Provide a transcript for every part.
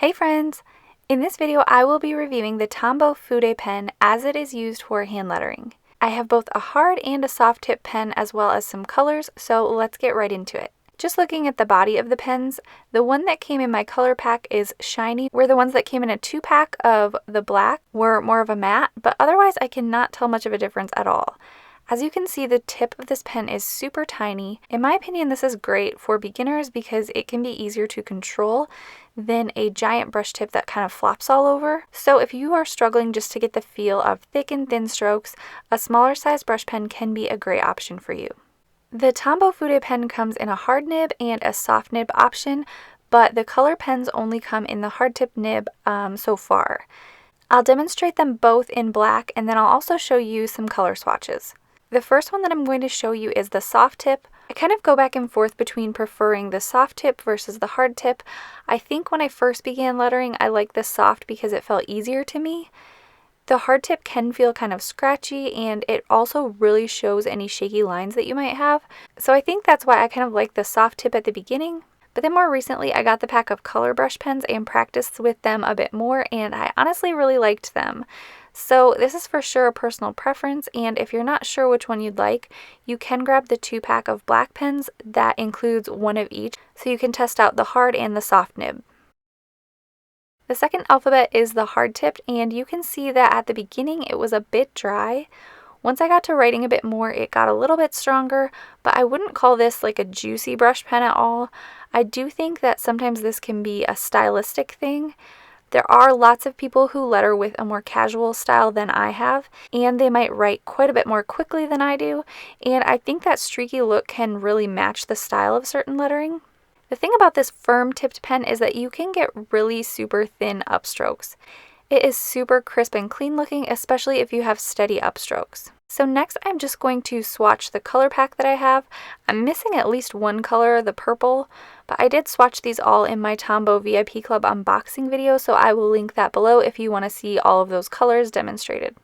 Hey friends! In this video I will be reviewing the Tombow Fudenosuke pen as it is used for hand lettering. I have both a hard and a soft tip pen as well as some colors, so let's get right into it. Just looking at the body of the pens, the one that came in my color pack is shiny, where the ones that came in a 2-pack of the black were more of a matte, but otherwise I cannot tell much of a difference at all. As you can see, the tip of this pen is super tiny. In my opinion, this is great for beginners because it can be easier to control than a giant brush tip that kind of flops all over. So if you are struggling just to get the feel of thick and thin strokes, a smaller size brush pen can be a great option for you. The Tombow Fudenosuke pen comes in a hard nib and a soft nib option, but the color pens only come in the hard tip nib so far. I'll demonstrate them both in black, and then I'll also show you some color swatches. The first one that I'm going to show you is the soft tip. I kind of go back and forth between preferring the soft tip versus the hard tip. I think when I first began lettering, I liked the soft because it felt easier to me. The hard tip can feel kind of scratchy, and it also really shows any shaky lines that you might have. So I think that's why I kind of like the soft tip at the beginning. But then more recently, I got the pack of color brush pens and practiced with them a bit more, and I honestly really liked them. So this is for sure a personal preference, and if you're not sure which one you'd like, you can grab the 2-pack of black pens that includes one of each, so you can test out the hard and the soft nib. The second alphabet is the hard tipped, and you can see that at the beginning it was a bit dry. Once I got to writing a bit more, it got a little bit stronger, but I wouldn't call this like a juicy brush pen at all. I do think that sometimes this can be a stylistic thing. There are lots of people who letter with a more casual style than I have, and they might write quite a bit more quickly than I do, and I think that streaky look can really match the style of certain lettering. The thing about this firm tipped pen is that you can get really super thin upstrokes. It is super crisp and clean looking, especially if you have steady upstrokes. So next I'm just going to swatch the color pack that I have. I'm missing at least one color, the purple, but I did swatch these all in my Tombow VIP Club unboxing video, so I will link that below if you want to see all of those colors demonstrated.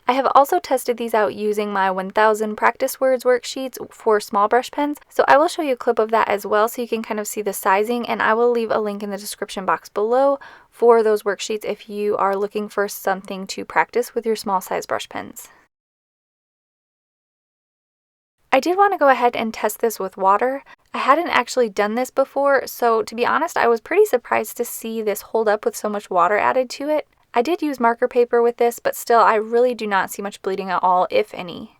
I have also tested these out using my 1000 practice words worksheets for small brush pens, so I will show you a clip of that as well so you can kind of see the sizing, and I will leave a link in the description box below for those worksheets if you are looking for something to practice with your small size brush pens. I did want to go ahead and test this with water. I hadn't actually done this before, so to be honest, I was pretty surprised to see this hold up with so much water added to it. I did use marker paper with this, but still I really do not see much bleeding at all, if any.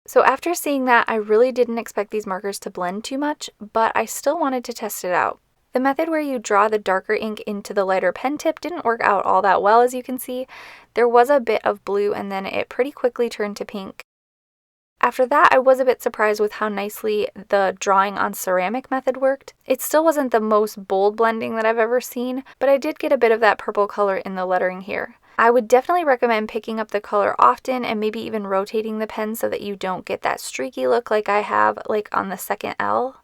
So after seeing that, I really didn't expect these markers to blend too much, but I still wanted to test it out. The method where you draw the darker ink into the lighter pen tip didn't work out all that well, as you can see. There was a bit of blue and then it pretty quickly turned to pink. After that, I was a bit surprised with how nicely the drawing on ceramic method worked. It still wasn't the most bold blending that I've ever seen, but I did get a bit of that purple color in the lettering here. I would definitely recommend picking up the color often and maybe even rotating the pen so that you don't get that streaky look like I have, like on the second L.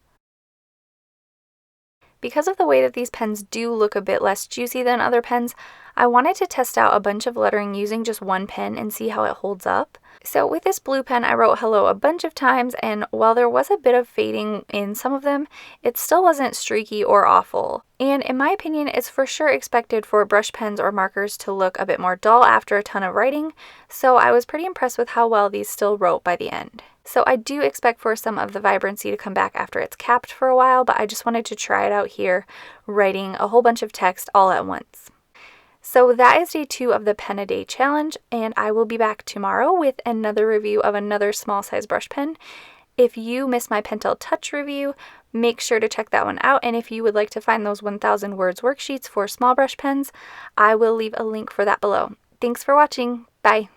Because of the way that these pens do look a bit less juicy than other pens, I wanted to test out a bunch of lettering using just one pen and see how it holds up. So with this blue pen, I wrote hello a bunch of times, and while there was a bit of fading in some of them, it still wasn't streaky or awful. And in my opinion, it's for sure expected for brush pens or markers to look a bit more dull after a ton of writing, so I was pretty impressed with how well these still wrote by the end. So I do expect for some of the vibrancy to come back after it's capped for a while, but I just wanted to try it out here, writing a whole bunch of text all at once. So that is day 2 of the Pen a Day challenge, and I will be back tomorrow with another review of another small size brush pen. If you missed my Pentel Touch review, make sure to check that one out, and if you would like to find those 1000 words worksheets for small brush pens, I will leave a link for that below. Thanks for watching. Bye!